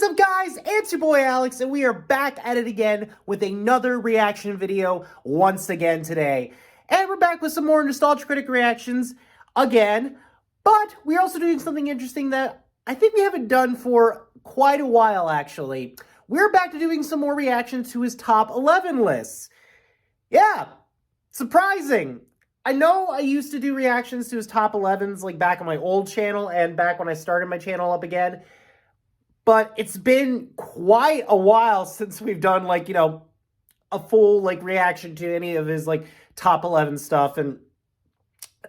What's up, guys? It's your boy Alex, and we are back at it again with another reaction video once again today. And we're back with some more Nostalgia Critic reactions again, but we're also doing something interesting that I think we haven't done for quite a while, actually. We're back to doing some more reactions to his top 11 lists. Yeah, surprising. I know I used to do reactions to his top 11s like back on my old channel and back when I started my channel up again. But it's been quite a while since we've done, like, a full, reaction to any of his, top 11 stuff. And,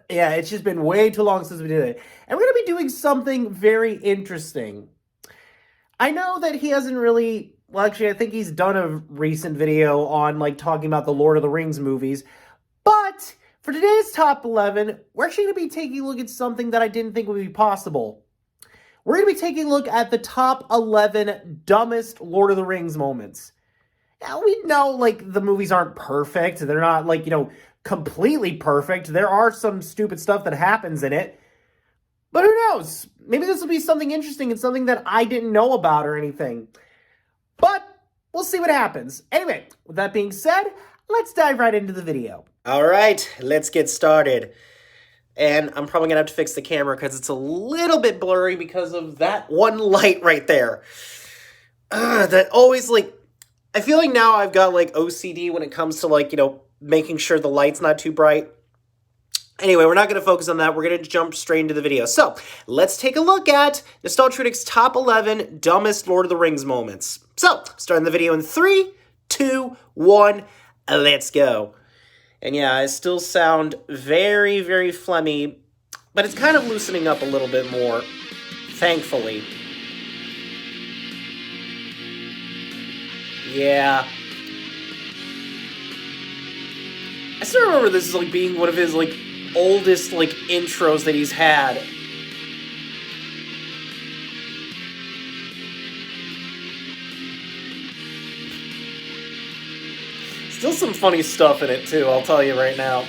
yeah, it's just been way too long since we did it. And we're going to be doing something very interesting. I know that he hasn't really... Well, actually, I think he's done a recent video on, talking about the Lord of the Rings movies. But for today's top 11, we're actually going to be taking a look at something that I didn't think would be possible. We're going to be taking a look at the top 11 dumbest Lord of the Rings moments. Now, we know, the movies aren't perfect. They're not, completely perfect. There are some stupid stuff that happens in it. But who knows? Maybe this will be something interesting and something that I didn't know about or anything. But we'll see what happens. Anyway, with that being said, let's dive right into the video. All right, let's get started. And I'm probably going to have to fix the camera because it's a little bit blurry because of that one light right there. That always, I feel like now I've got, OCD when it comes to, making sure the light's not too bright. Anyway, we're not going to focus on that. We're going to jump straight into the video. So, let's take a look at Nostalgia Critic's top 11 dumbest Lord of the Rings moments. So, starting the video in 3, 2, 1, let's go. And yeah, I still sound very, very phlegmy, but it's kind of loosening up a little bit more, thankfully. Yeah. I still remember this as, being one of his, oldest, intros that he's had. Still some funny stuff in it, too, I'll tell you right now.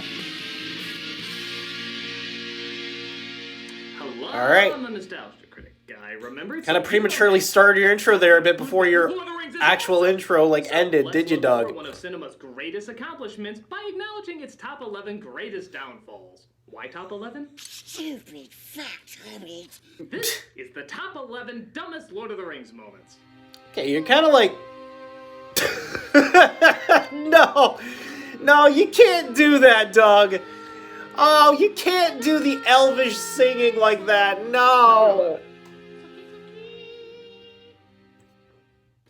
Hello, all right. I'm the Nostalgia Critic guy. Remember, kind of prematurely started your intro there a bit before your actual intro, ended, did you, Doug? One of cinema's greatest accomplishments by acknowledging its top 11 greatest downfalls. Why top 11? Stupid fact, Hobbit. This is the top 11 dumbest Lord of the Rings moments. Okay, you're kind of No, you can't do that, Doug. Oh, you can't do the elvish singing like that. No.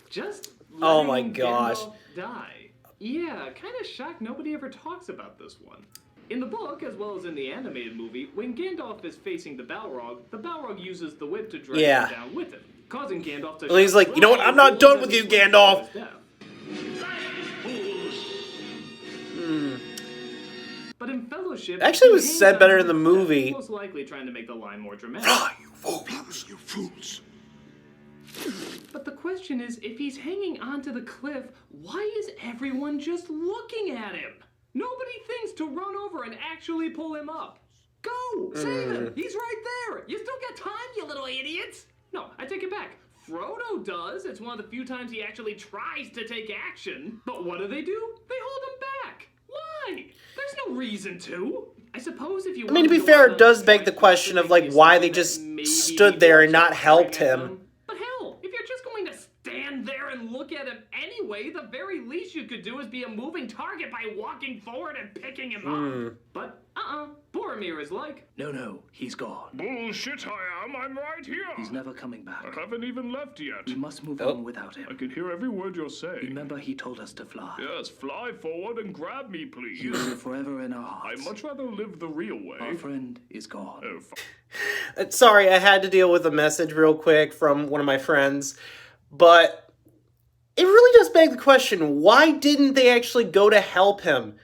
Just oh my letting gosh. Gandalf die. Yeah, kind of shocked nobody ever talks about this one. In the book, as well as in the animated movie, when Gandalf is facing the Balrog uses the whip to drag him down with him, causing Gandalf to... Well, he's like, you know what? I'm not done with you, Gandalf. But in Fellowship, actually, it was said better in the movie. Most likely trying to make the line more dramatic. Ah, you fools, you fools. But the question is, if he's hanging onto the cliff, why is everyone just looking at him? Nobody thinks to run over and actually pull him up. Go! Save him! He's right there! You still got time, you little idiots! No, I take it back. Frodo does. It's one of the few times he actually tries to take action. But what do? They hold him back. Why? There's no reason to. I suppose if you... I mean, to be fair, it does beg the question of, why they just stood there and not helped him. But hell, if you're just going to stand there and look at him anyway, the very least you could do is be a moving target by walking forward and picking him up. But, Boromir is like, no, he's gone. Bullshit I am, I'm right here. He's never coming back. I haven't even left yet. We must move on without him. I can hear every word you're saying. Remember, he told us to fly. Yes, fly forward and grab me, please. You live forever in our hearts. I'd much rather live the real way. Our friend is gone. Oh, Sorry, I had to deal with a message real quick from one of my friends, but it really does beg the question, why didn't they actually go to help him?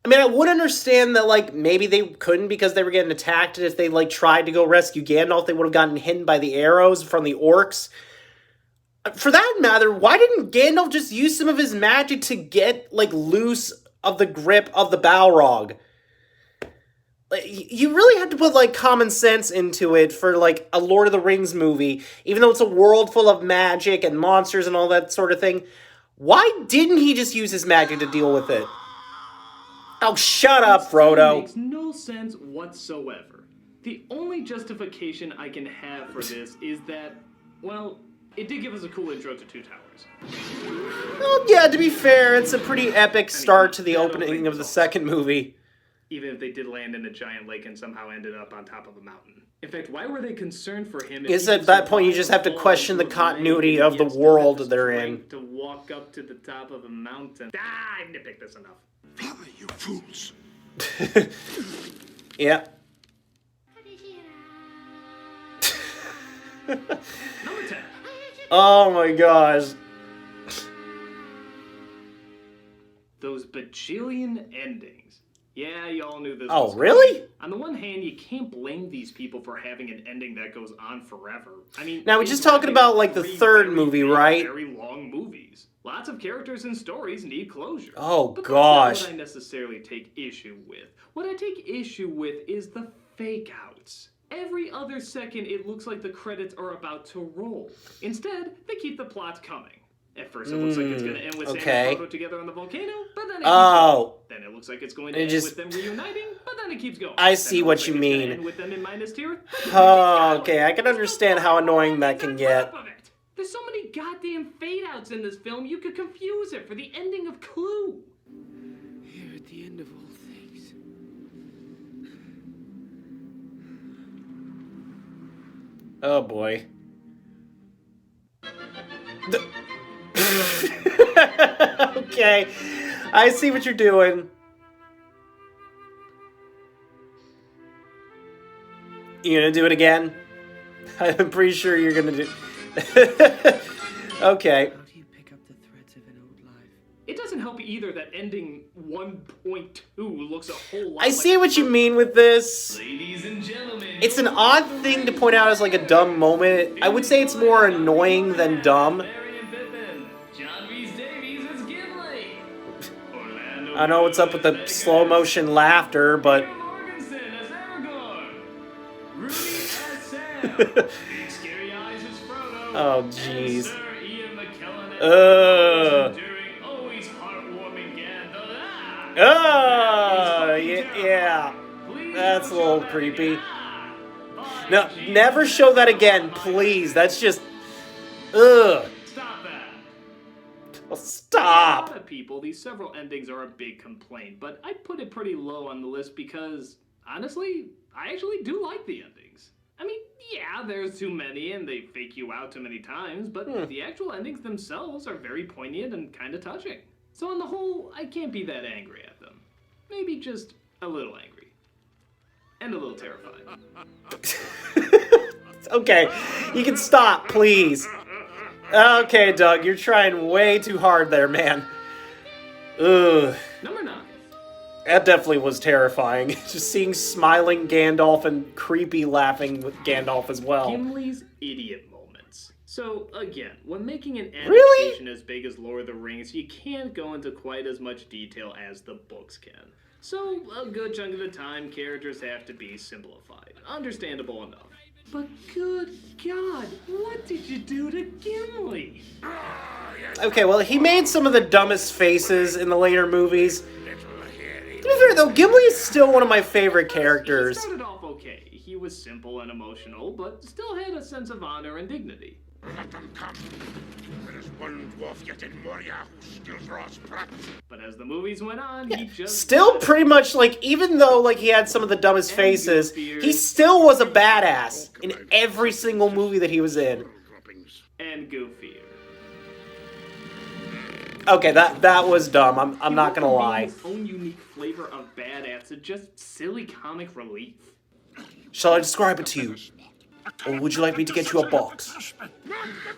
I mean, I would understand that, maybe they couldn't because they were getting attacked, and if they, tried to go rescue Gandalf, they would have gotten hit by the arrows from the orcs. For that matter, why didn't Gandalf just use some of his magic to get, loose of the grip of the Balrog? like, you really have to put, like, common sense into it for, like, a Lord of the Rings movie, even though it's a world full of magic and monsters and all that sort of thing. Why didn't he just use his magic to deal with it? Oh, shut up, It still Frodo. makes no sense whatsoever. The only justification I can have for this is that, well, it did give us a cool intro to Two Towers. Well, yeah, to be fair, it's a pretty epic start to the opening of the second movie. Even if they did land in a giant lake and somehow ended up on top of a mountain. In fact, why were they concerned for him? I guess at that point you just have to question the continuity of the world they're in. To walk up to the top of a mountain. Ah, I nitpicked this enough. Father, you fools. Yeah. Number 10. Oh my gosh. Those bajillion endings. Yeah, you all knew this. Oh, was really? On the one hand, you can't blame these people for having an ending that goes on forever. I mean, Now, we're just talking about, like, the third movie, right? Very long movies. Lots of characters and stories need closure. Oh, But gosh. that's not what I necessarily take issue with. What I take issue with is the fake outs. Every other second, it looks like the credits are about to roll. Instead, they keep the plots coming. At first, it looks like it's going to end with Sam okay. and Frodo together on the volcano, but then it Oh. then it looks like it's going to It end just- with them reuniting, but then it keeps going. I Then see it what looks you like it's gonna mean. end with them in minus tier, but then it keeps Oh, going. okay, I can understand how annoying that can get. There's so many goddamn fade outs in this film, you could confuse it for the ending of Clue. Here at the end of all things. Oh boy. Okay, I see what you're doing. You gonna do it again? I'm pretty sure you're gonna do. Okay. How do you pick up the threads of an old life? It doesn't help either that ending 1.2 looks a whole lot I see what you mean with this. Ladies and gentlemen, It's an odd thing to point out as like a dumb moment. I would say it's more annoying than dumb. John Rhys Davies as Gimli. Orlando I know what's up with the slow motion laughter, but Morganson as Aragorn. Rudy as Sam. Big Scary Eyes as Frodo. Oh, And jeez. Sir Ian McKellen as Ugh. during always heartwarming Gandalf. Oh, yeah. Please That's a don't little show that creepy. again. By No, Jesus. never show that again, please. That's just, ugh. Stop that. Oh, A stop. lot of people, these several endings are a big complaint, but I put it pretty low on the list because, honestly, I actually do like the endings. I mean, yeah, there's too many and they fake you out too many times, but the actual endings themselves are very poignant and kind of touching. So on the whole, I can't be that angry at them. Maybe just a little angry. And a little terrified. Okay, you can stop, please. Okay, Doug, you're trying way too hard there, man. Ugh. Number 9. That definitely was terrifying. Just seeing smiling Gandalf and creepy laughing with Gandalf as well. Gimli's idiot moments. So, again, when making an adaptation Really? as big as Lord of the Rings, you can't go into quite as much detail as the books can. So, a good chunk of the time, characters have to be simplified. Understandable enough. But good God, what did you do to Gimli? Okay, well, he made some of the dumbest faces in the later movies. To be fair, though, Gimli is still one of my favorite He characters. started off okay. He was simple and emotional, but still had a sense of honor and dignity. Let them come. There is one dwarf yet in Moria who still draws breath. But as the movies went on, he just... Still pretty much, like, even though, like, he had some of the dumbest faces, he still was a badass in every single movie that he was in. Droppings. And goofier. Okay, that was dumb. I'm not gonna lie. His own unique flavor of badass and just silly comic relief. Shall I describe it to you? Or would you like me to get you a box?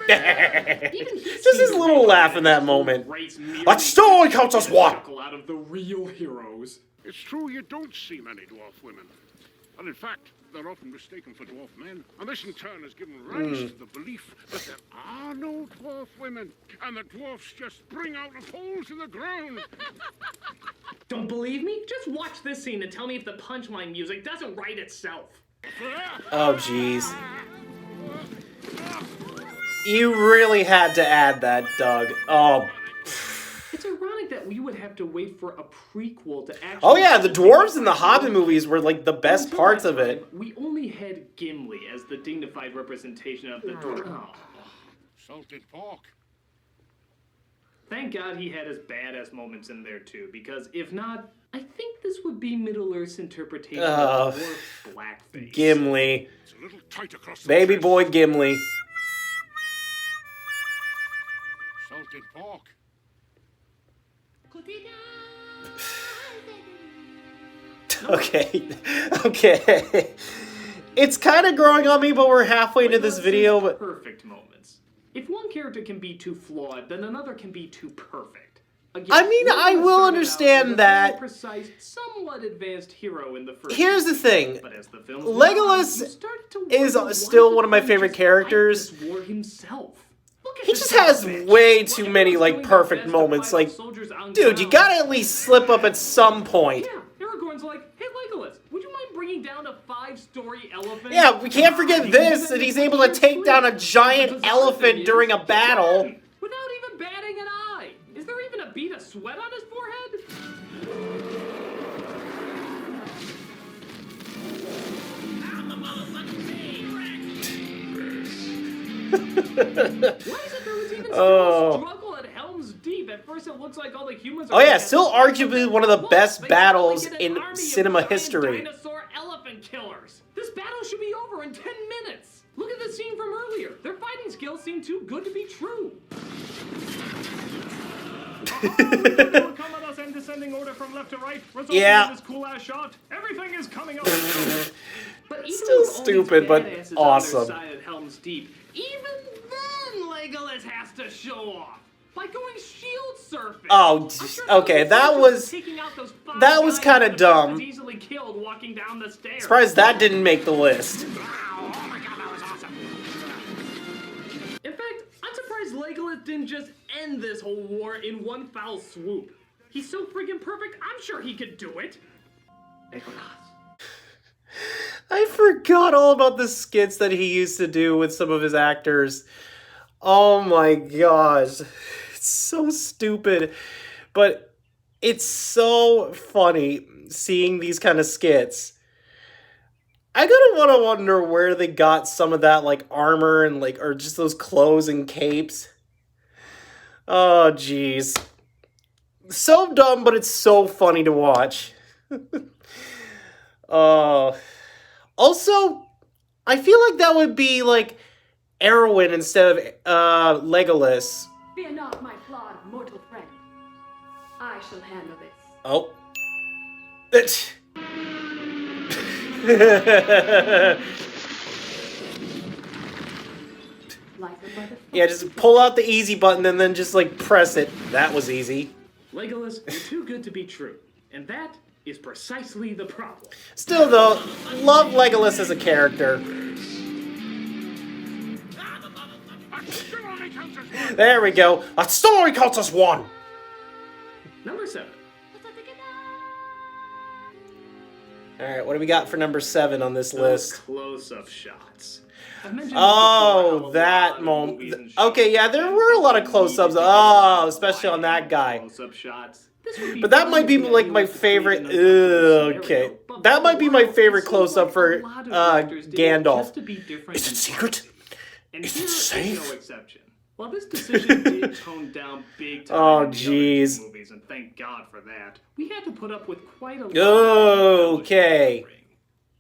Just his little laugh in that moment. That still only counts as one! Chuckle out of the real heroes. It's true you don't see many dwarf women. And in fact, They're often mistaken for dwarf men, and this in turn has given rise to the belief that there are no dwarf women, and that dwarfs just spring out of holes in the ground. Don't believe me? Just watch this scene and tell me if the punchline music doesn't write itself. Oh, jeez. You really had to add that, Doug. Oh. It's ironic that we would have to wait for a prequel to actually... Oh yeah, the dwarves in the Hobbit movies were like the best parts of it. We only had Gimli as the dignified representation of the dwarf. Oh. Salted pork. Thank God he had his badass moments in there too, because if not, I think this would be Middle-earth's interpretation of dwarf blackface. Gimli. It's a little tight across the Baby chest. boy Gimli. Salted pork. Okay. Okay. It's kind of growing on me, but we're halfway into this video. But Perfect moments. If one character can be too flawed, then another can be too perfect. Again, I mean, I Legolas will started understand out as a that. very precise, somewhat advanced hero in the first. Here's the thing. But as the films Legolas went on, you started to is wonder still why one of my he favorite just characters. fight this war himself. Look at He this just has bitch. way too Well, many, everyone's like, doing their perfect best to moments. fight Like, the soldiers on dude, you ground. gotta at least slip up at some point. Yeah, Aragorn's like, hey Legolas, would you mind bringing down a 5-story elephant? Yeah, we can't forget this, that he's able to take down a giant elephant during a battle. Without even batting an eye. Is there even a bead of sweat on his forehead? Why is it there was even still a struggle at Helm's Deep? At first it looks like all the humans are... Oh yeah, still arguably one of the best They battles suddenly get an in army of cinema giant history. Dinosaur elephant killers. This battle should be over in 10 minutes. Look at the scene from earlier. Their fighting skills seem too good to be true. Come at us in descending order from left to right. Resulting Yeah. in this cool ass shot. Everything is coming up. But even Still with all these stupid, but badasses awesome. On their side at Helm's Deep, even then Legolas has to show off by going shield surfing. Oh, I'm sure okay, Legolas that just was- taking out those 5 that was guys kinda that the dumb. was easily killed walking down the stairs. Surprised that didn't make the list. Oh my god, that was awesome. In fact, I'm surprised Legolas didn't just end this whole war in one foul swoop. He's so freaking perfect, I'm sure he could do it. Legolas. I forgot all about the skits that he used to do with some of his actors. Oh my gosh. It's so stupid. But it's so funny seeing these kind of skits. I gotta want to wonder where they got some of that, like, armor and, like, or just those clothes and capes. Oh, jeez. So dumb, but it's so funny to watch. Also, I feel like that would be, like, Arwen instead of Legolas. Fear not, my flawed mortal friend. I shall handle this. Oh. Like a mother. Yeah, just pull out the easy button and then just, like, press it. That was easy. Legolas, you're too good to be true. And that is precisely the problem. Still, though, love Legolas as a character. Still only counts as one. There we go. A story counts as one. Number 7. Alright, what do we got for number 7 on this Those list? close-up shots. I've mentioned this Oh, before, how a lot that of moment. movies and shows Okay, yeah, there were a lot of close-ups. Oh, especially on that guy. Close-up shots. This would be But that fun might be, if the like, idea my was to create favorite... an uncomfortable Okay. scenario, but That might be my wow, favorite it seems close-up like for a lot of actors did it Gandalf. just to be different Is it and secret? fun. And Is here it is safe? no exception. While this decision did tone down big time Oh, in the other two jeez. movies, and thank God for that, we had to put up with quite a lot Okay. of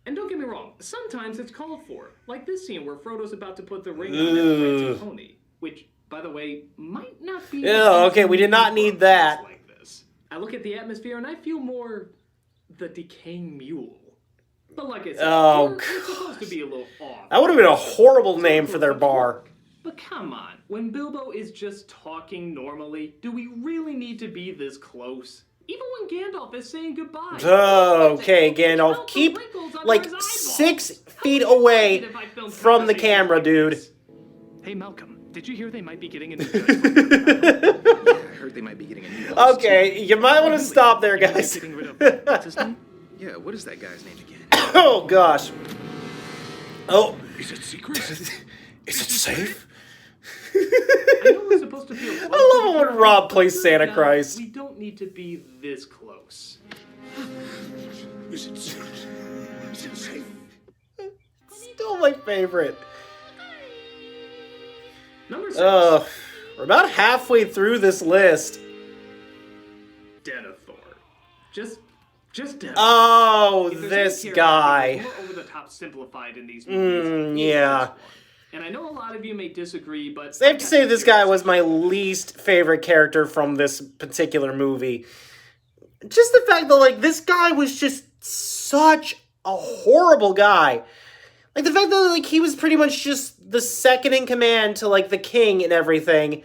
and don't get me wrong, sometimes it's called for, like this scene where Frodo's about to put the ring on his friend's pony, which, by the way, might not be. Yeah, okay, we did not need that. Like this. I look at the atmosphere and I feel more the decaying mule. But like I said, Oh, it's supposed to be a little off. That would have been a horrible name for their bar. But come on, when Bilbo is just talking normally, do we really need to be this close? Even when Gandalf is saying goodbye. Okay, Gandalf, keep like 6 feet away from the camera, dude. Hey, Malcolm, did you hear they might be getting a new Yeah, I heard they might be getting a new boss. Okay, you might want to stop there, guys. Getting rid of what's his name? Yeah, what is that guy's name again? Oh, gosh. Oh. Is it secret? Is it safe? I know we're supposed to feel close I love to when the Rob but plays Santa God, Christ. We don't need to be this close. Is it secret? Is it safe? Still my favorite. Number 6. We're about halfway through this list. Denethor. Just Denethor. Oh, If there's this any character guy. that's more over the top simplified in these movies. he's Yeah. this one. And I know a lot of you may disagree, but Safe to say this guy was my least favorite character from this particular movie. Just the fact that, like, this guy was just such a horrible guy. Like, the fact that, like, he was pretty much just the second in command to, like, the king and everything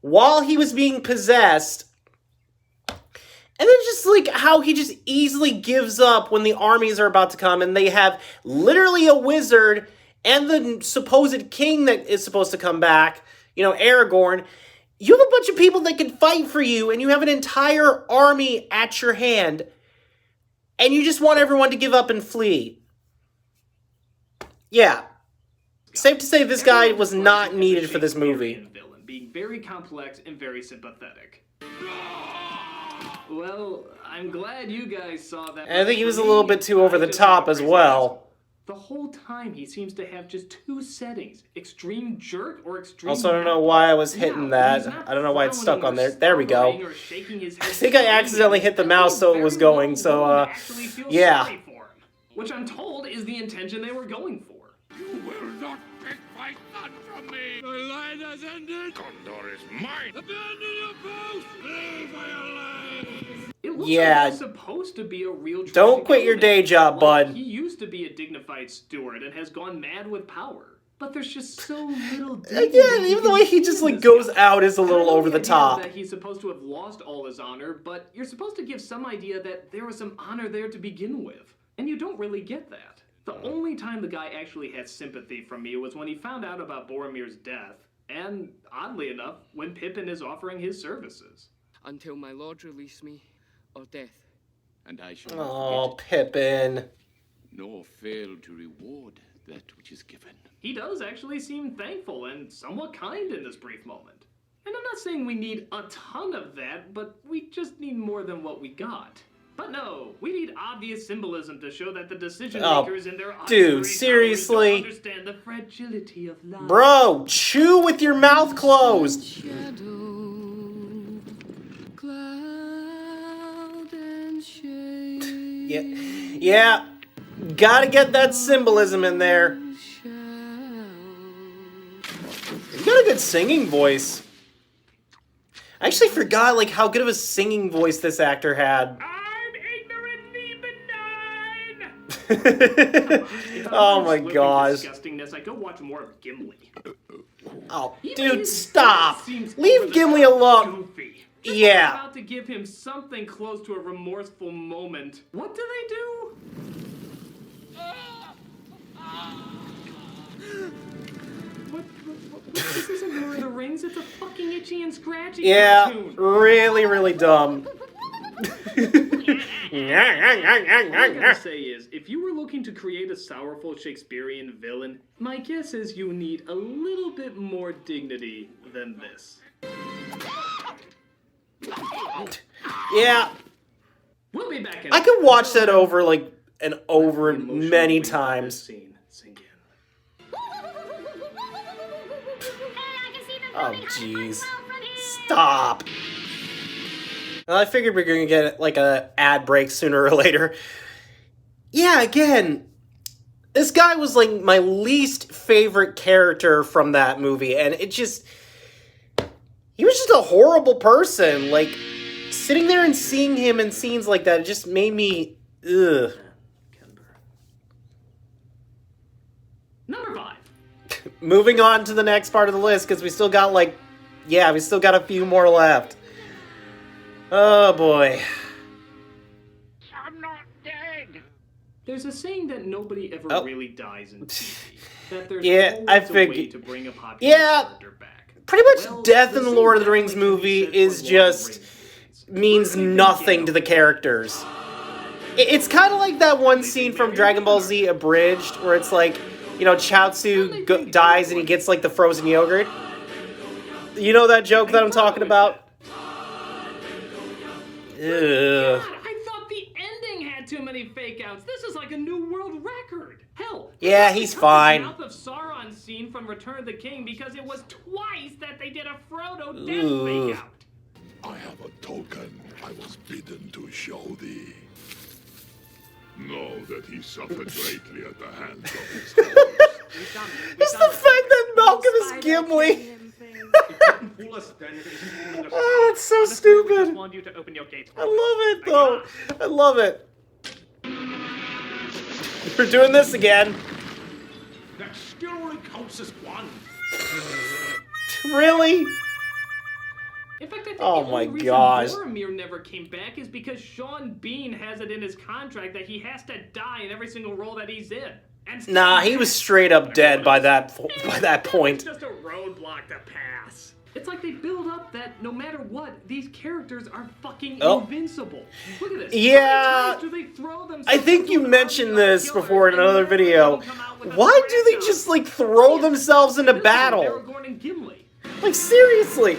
while he was being possessed. And then just, like, how he just easily gives up when the armies are about to come and they have literally a wizard and the supposed king that is supposed to come back, you know, Aragorn. You have a bunch of people that can fight for you, and you have an entire army at your hand, and you just want everyone to give up and flee. Yeah. Safe to say this guy was not needed for this movie. Villain, being very complex and very sympathetic. Well, I'm glad you guys saw that. And I think he was a little bit too over the top as well. The whole time he seems to have just 2 settings: extreme jerk or extreme. Also, I don't know why I was hitting that. I don't know why it's stuck on there. There we go. I think I accidentally hit the mouse so it was going, so, yeah. Which I'm told is the intention they were going for. You will not take my son from me! The line has ended! Gondor is mine! Abandon your post! Flee for your life! It looks Yeah. like he's supposed to be a real Don't quit your day job, bud. He used to be a dignified steward and has gone mad with power. But there's just so little dignity. Again, even the way he just, like, goes out is a little over the top. That he's supposed to have lost all his honor, but you're supposed to give some idea that there was some honor there to begin with. And you don't really get that. The only time the guy actually had sympathy from me was when he found out about Boromir's death, and, oddly enough, when Pippin is offering his services. Until my lord release me, or death. And I shall not Oh, forget Pippin. it, nor fail to reward that which is given. He does actually seem thankful and somewhat kind in this brief moment. And I'm not saying we need a ton of that, but we just need more than what we got. But no, we need obvious symbolism to show that the decision makers in their dude, seriously? don't understand the fragility of life. Bro, chew with your mouth closed. Shadow, cloud and shade. Yeah. Gotta get that symbolism in there. You got a good singing voice. I actually forgot, like, how good of a singing voice this actor had. I'm ignorantly benign! Oh my gosh. Disgustingness, I go watch more of Gimli. Oh, Even dude, his stop. death seems Leave over the Gimli top alone. goofy. Just Yeah. about to give him something close to a remorseful moment. What do they do? What? This isn't Lord of the Rings. It's a fucking Itchy and Scratchy Yeah, cartoon. really, really dumb. What I'm gonna say is, if you were looking to create a sorrowful Shakespearean villain, my guess is you need a little bit more dignity than this. Yeah, We'll be back in. I could watch that over, like, and over Emotionally many let this times. scene sink in. Oh, jeez. Stop. Well, I figured we were gonna get, like, a ad break sooner or later. Yeah, again, this guy was, like, my least favorite character from that movie, and it just... He was just a horrible person. Like, sitting there and seeing him in scenes like that, it just made me... Ugh. Number 5. Moving on to the next part of the list, because we still got, like... Yeah, we still got a few more left. Oh, boy. There's a saying that nobody ever really dies in TV. That there's Yeah, I always a way figured. to bring a popular character back. Pretty much Well, death the in the same Lord of the definitely Rings can be movie said for is Lord of the just Rings movies. means Perfect nothing to the example. characters. It's kind of like that one scene from Dragon Ball Z Abridged where it's like, you know, Chaozu dies and he gets like the frozen yogurt. You know that joke that I'm talking about? God, I thought the ending had too many fake outs. This is like a new world record. Hell, Yeah, he's fine. Mouth of Sauron scene from Return of the King because it was twice that they did a Frodo death fake out. I have a token I was bidden to show thee. Know that he suffered greatly at the hands of his foes. It's the fact that Malcolm is Gimli. Oh, it's so stupid. Want you to open your gates. I love it, though. I love it. We're doing this again. That still recounts as one. Really? In fact, I think Oh the my only reason gosh. Boromir never came back is because Sean Bean has it in his contract that he has to die in every single role that he's in. And Nah, he was straight up dead by that point. It's just a roadblock to pass. It's like they build up that no matter what, these characters are fucking invincible. Look at this. Yeah, How many times do they throw themselves I think you into an mentioned army of this killers before in and another never video. come out with a Why do they franchise? just like throw themselves into battle? Aragorn and Gimli. Like seriously.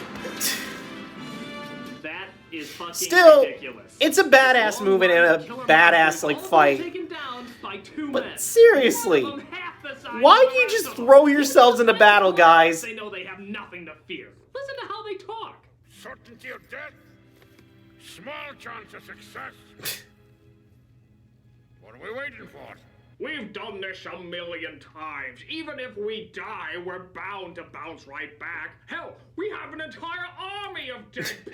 That is fucking Still, ridiculous. it's a badass move and a badass like fight. Taken down by two But men. seriously, One of them half the size why of do you the just rest of throw them. yourselves into battle, guys? They know they have nothing to fear. Listen to how they talk. Certainty of death. Small chance of success. What are we waiting for? We've done this a million times. Even if we die, we're bound to bounce right back. Hell, we have an entire army of dead people.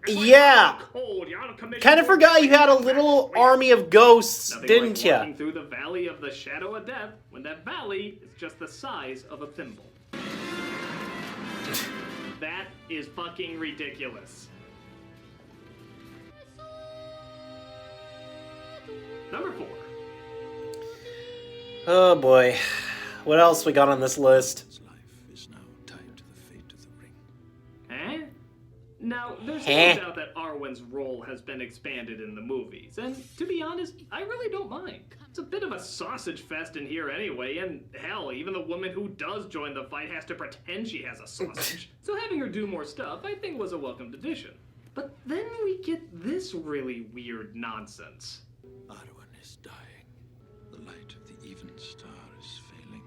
It's like Yeah. cold, you're out of commission. Kind of forgot you had a little army of ghosts, Nothing didn't like ya? walking through the valley of the shadow of death when that valley is just the size of a thimble. That is fucking ridiculous. Number 4. Oh boy. What else we got on this list? His life is now tied to the fate of the ring. Eh? Now, there's Eh. no doubt that Arwen's role has been expanded in the movies, and to be honest, I really don't mind. It's a bit of a sausage fest in here anyway, and hell, even the woman who does join the fight has to pretend she has a sausage. So having her do more stuff, I think was a welcomed addition. But then we get this really weird nonsense. Arwen is dying. The light of the even star is failing.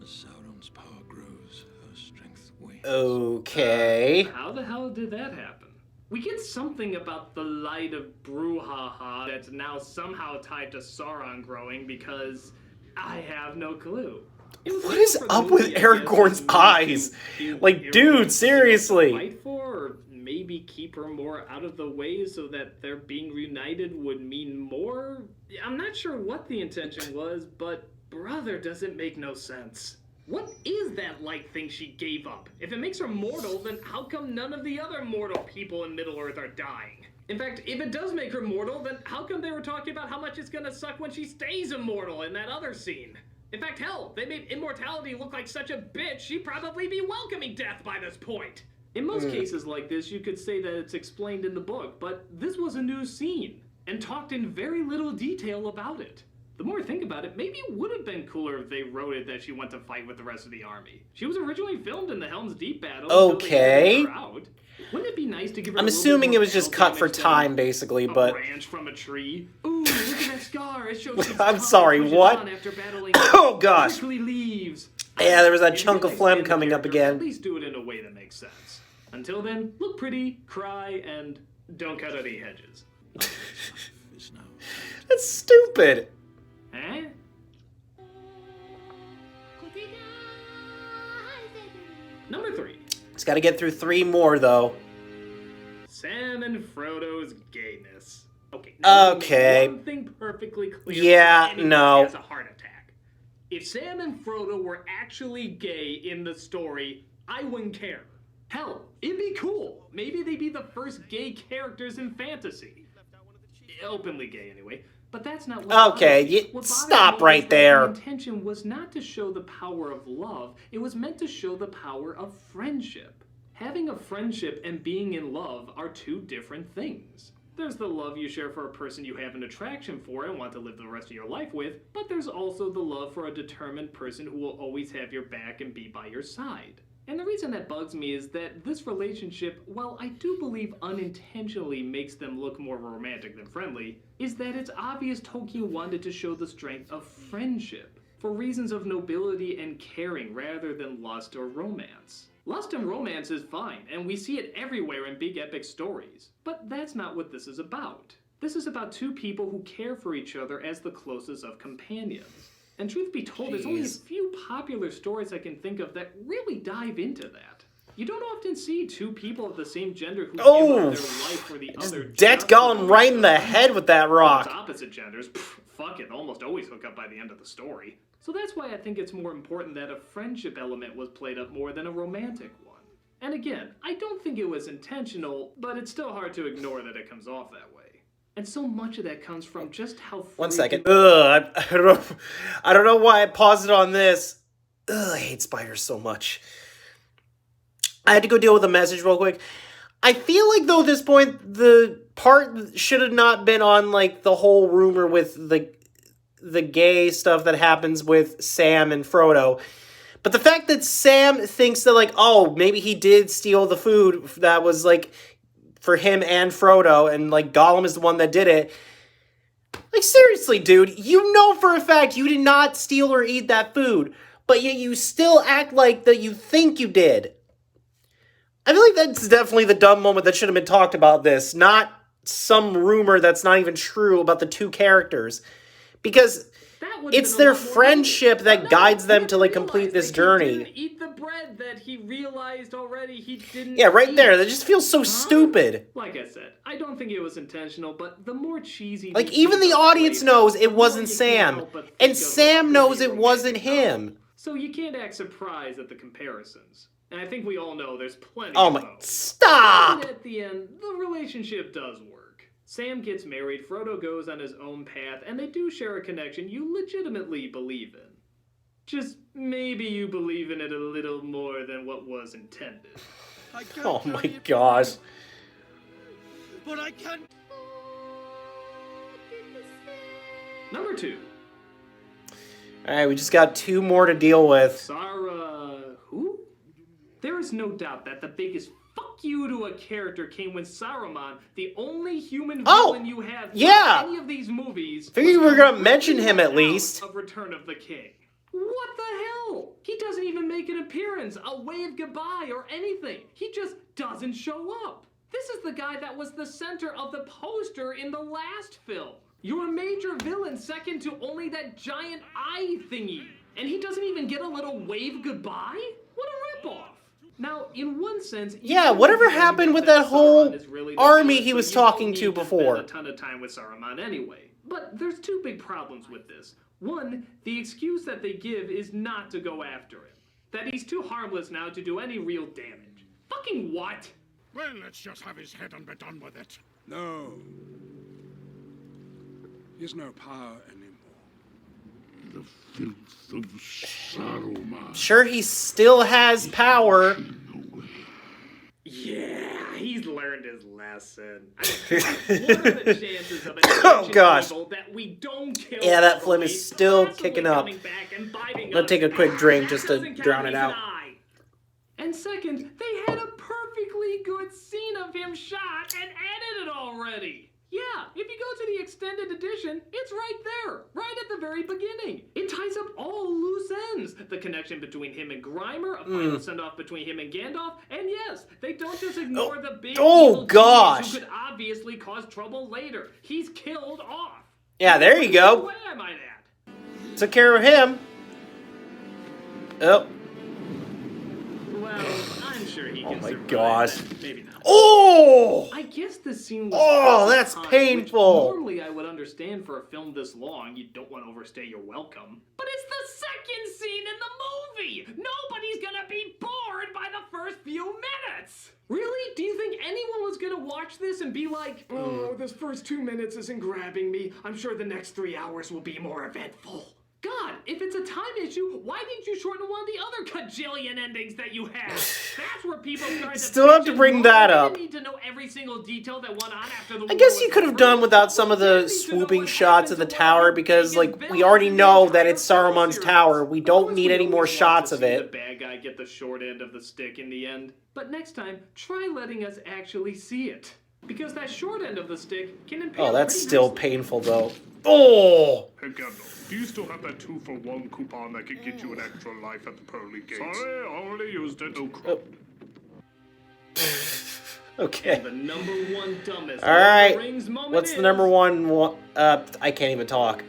As Sauron's power grows, her strength wanes. Okay. How the hell did that happen? We get something about the light of brouhaha that's now somehow tied to Sauron growing because I have no clue. It was What like is for the up movie, with I guess, Aragorn's it was eyes? to Like, give dude, Arwen seriously. something to fight for, or maybe keep her more out of the way so that their being reunited would mean more? I'm not sure what the intention was, but brother, does it make no sense. What is that light thing she gave up? If it makes her mortal, then how come none of the other mortal people in Middle-earth are dying? In fact, if it does make her mortal, then how come they were talking about how much it's gonna suck when she stays immortal in that other scene? In fact, hell, they made immortality look like such a bitch, she'd probably be welcoming death by this point. In most cases like this, you could say that it's explained in the book, but this was a new scene, and talked in very little detail about it. The more I think about it, maybe it would have been cooler if they wrote it that she went to fight with the rest of the army. She was originally filmed in the Helm's Deep battle. until they Okay. edited her out. Wouldn't it be nice to give her I'm a little assuming bit it more was just battle cut for damage time, than basically, a but... branch from a tree. Ooh, look at that scar. It shows she's I'm tough sorry, and pushes what? on after battling Oh, gosh. prickly leaves. Yeah, there was that If chunk you're of gonna phlegm expand the coming up character, again. At least do it in a way that makes sense. Until then, look pretty, cry, and don't cut any hedges. Is now That's stupid. Eh? Number 3. Just gotta get through 3 more, though. Sam and Frodo's gayness. Okay. now let me make Okay. One thing perfectly clear. Yeah, before anyone no. has a heart attack. If Sam and Frodo were actually gay in the story, I wouldn't care. Hell, it'd be cool. Maybe they'd be the first gay characters in fantasy. Openly gay, anyway. But that's not what Okay, bothers me. What bothers stop me right is that there. The intention was not to show the power of love. It was meant to show the power of friendship. Having a friendship and being in love are two different things. There's the love you share for a person you have an attraction for and want to live the rest of your life with, but there's also the love for a determined person who will always have your back and be by your side. And the reason that bugs me is that this relationship, while I do believe unintentionally makes them look more romantic than friendly, is that it's obvious Tolkien wanted to show the strength of friendship, for reasons of nobility and caring rather than lust or romance. Lust and romance is fine, and we see it everywhere in big epic stories. But that's not what this is about. This is about two people who care for each other as the closest of companions. And truth be told, there's only a few popular stories I can think of that really dive into that. You don't often see two people of the same gender who give up their life for the other. Decked Gollum right in the head with that rock. Opposite genders, fuck it, almost always hook up by the end of the story. So that's why I think it's more important that a friendship element was played up more than a romantic one. And again, I don't think it was intentional, but it's still hard to ignore that it comes off that way. And so much of that comes from just how... One second. Ugh, I don't know why I paused it on this. Ugh, I hate spiders so much. I had to go deal with a message real quick. I feel like, though, at this point, the part should have not been on, like, the whole rumor with the gay stuff that happens with Sam and Frodo. But the fact that Sam thinks that, like, oh, maybe he did steal the food that was, like, for him and Frodo, and, like, Gollum is the one that did it. Like, seriously, dude, you know for a fact you did not steal or eat that food, but yet you still act like that you think you did. I feel like that's definitely the dumb moment that should have been talked about this, not some rumor that's not even true about the two characters. Because it's their friendship that guides them to, like, complete this journey. He didn't eat the bread that he realized already he didn't Yeah, right eat. there. That just feels so stupid. Like I said, I don't think it was intentional, but the more cheesy... Like, even the audience knows it wasn't Sam. And Sam knows it wasn't him. So you can't act surprised at the comparisons. And I think we all know there's plenty Oh of my... those. Stop! And at the end, the relationship does work. Sam gets married, Frodo goes on his own path, and they do share a connection you legitimately believe in. Just maybe you believe in it a little more than what was intended. Oh my gosh. But I can't... Number 2. Alright, we just got 2 more to deal with. Sarah... who? There is no doubt that the biggest fuck you to a character came when Saruman, the only human villain you have in any of these movies... Figured you were gonna mention him at least. ...of Return of the King. What the hell? He doesn't even make an appearance, a wave goodbye, or anything. He just doesn't show up. This is the guy that was the center of the poster in the last film. Your major villain second to only that giant eye thingy. And he doesn't even get a little wave goodbye? What a ripoff. Now, in one sense... Yeah, whatever happened with that whole army he was talking to before? A ton of time with Saruman anyway. But there's 2 big problems with this. One, the excuse that they give is not to go after him. That he's too harmless now to do any real damage. Fucking what? Well, let's just have his head and be done with it. No. He has no power anymore. The filth of Saruman. Sure, he still has power. Yeah, he's learned his lesson. What are the chances of an Oh gosh. evil that we don't kill? Yeah, that phlegm is still kicking up. I'm gonna take a quick drink just to drown it out. And second, they had a perfectly good scene of him shot and edited already. Yeah, if you go to the extended edition, it's right there, right at the very beginning. It ties up all loose ends. The connection between him and Grimer, a final send-off between him and Gandalf, and yes, they don't just ignore the big evil genius who could obviously cause trouble later. He's killed off. Yeah, there you go. Way, I might add. Took care of him. Oh. Well, I'm sure he can survive gosh. that. Maybe not. Oh! I guess the scene was... Oh, that's painful. Normally I would understand for a film this long, you don't want to overstay your welcome. But it's the second scene in the movie! Nobody's gonna be bored by the first few minutes! nuts! Really? Do you think anyone was gonna watch this and be like, oh, this first 2 minutes isn't grabbing me. I'm sure the next 3 hours will be more eventful. God, if it's a time issue, why didn't you shorten one of the other cajillion endings that you had? That's where people started to Still have to bring that up. Need to know every single detail that went on after the I guess you could have done without some of the swooping shots of the tower because, like, we already know that it's Saruman's tower. We don't need any more shots of it. The bad guy get the short end of the stick in the end. But next time, try letting us actually see it. Because that short end of the stick can impale. Oh, that's still painful, though. Oh! Hey, Gandalf, do you still have that 2-for-1 coupon that could get you an extra life at the pearly gates? Sorry, I already used it. Oh, crap. Okay. The number one dumbest Alright. Rings moment What's the is number one? I can't even talk.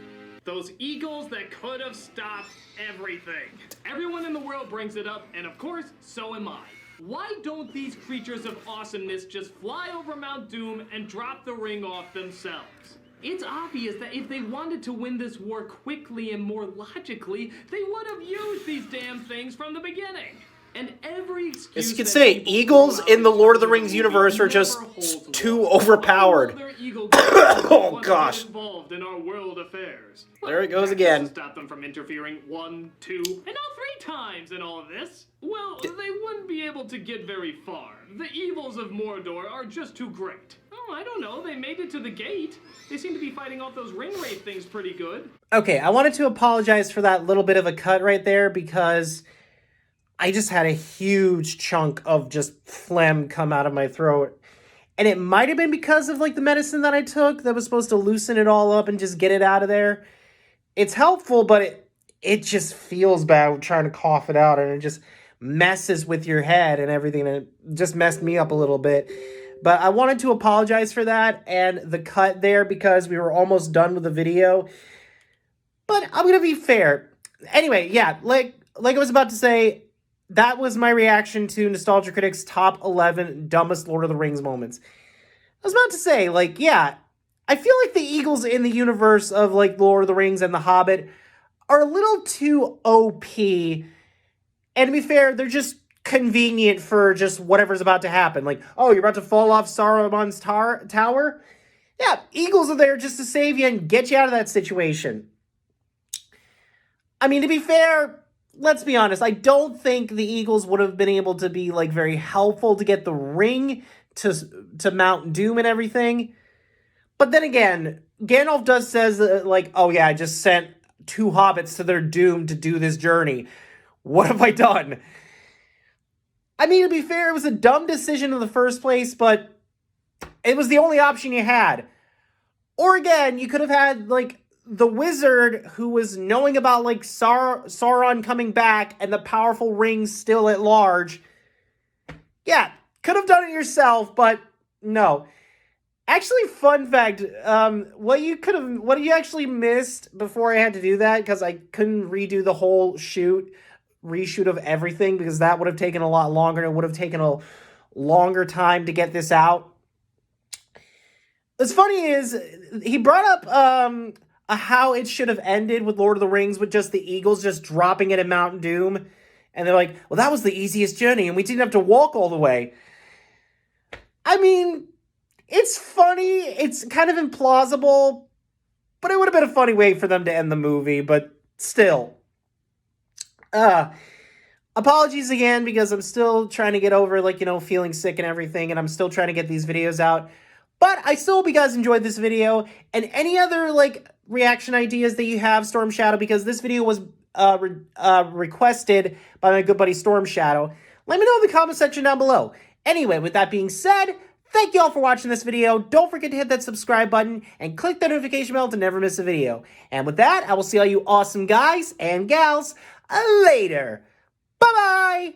those eagles that could have stopped everything. Everyone in the world brings it up, and of course, so am I. Why don't these creatures of awesomeness just fly over Mount Doom and drop the ring off themselves? It's obvious that if they wanted to win this war quickly and more logically, they would have used these damn things from the beginning. And every excuse As you can say, eagles in the Lord of the Rings universe are just too overpowered. Oh gosh. Involved in our world affairs. There it goes again. Stop them from interfering 1, 2, and all 3 times in all of this. Well, they wouldn't be able to get very far. The evils of Mordor are just too great. Oh, I don't know. They made it to the gate. They seem to be fighting off those ring wraith things pretty good. Okay, I wanted to apologize for that little bit of a cut right there because I just had a huge chunk of just phlegm come out of my throat. And it might have been because of, like, the medicine that I took that was supposed to loosen it all up and just get it out of there. It's helpful, but it just feels bad trying to cough it out, and it just messes with your head and everything, and it just messed me up a little bit. But I wanted to apologize for that and the cut there because we were almost done with the video. But I'm going to be fair. Anyway, yeah, like I was about to say, that was my reaction to Nostalgia Critic's top 11 dumbest Lord of the Rings moments. I was about to say, like, yeah, I feel like the eagles in the universe of, like, Lord of the Rings and The Hobbit are a little too OP. And to be fair, they're just convenient for just whatever's about to happen. Like, oh, you're about to fall off Saruman's tower? Yeah, eagles are there just to save you and get you out of that situation. I mean, to be fair, let's be honest, I don't think the eagles would have been able to be, like, very helpful to get the ring to Mount Doom and everything. But then again, Gandalf does says, like, oh yeah, I just sent 2 hobbits to their doom to do this journey. What have I done? I mean, to be fair, it was a dumb decision in the first place, but it was the only option you had. Or again, you could have had, like, the wizard who was knowing about, like, Sauron coming back and the powerful ring still at large. Yeah, could have done it yourself, but no. Actually, fun fact, what you actually missed before I had to do that, because I couldn't redo the whole reshoot of everything, because that would have taken a lot longer, and it would have taken a longer time to get this out. What's funny is, he brought up, how it should have ended with Lord of the Rings with just the eagles just dropping it in Mount Doom. And they're like, well, that was the easiest journey, and we didn't have to walk all the way. I mean, it's funny, it's kind of implausible, but it would have been a funny way for them to end the movie, but still. Apologies again, because I'm still trying to get over, like, you know, feeling sick and everything, and I'm still trying to get these videos out. But I still hope you guys enjoyed this video, and any other, like, reaction ideas that you have, Storm Shadow, because this video was requested by my good buddy Storm Shadow. Let me know in the comment section down below. Anyway, with that being said, thank you all for watching this video. Don't forget to hit that subscribe button and click the notification bell to never miss a video. And with that, I will see all you awesome guys and gals later. Bye-bye!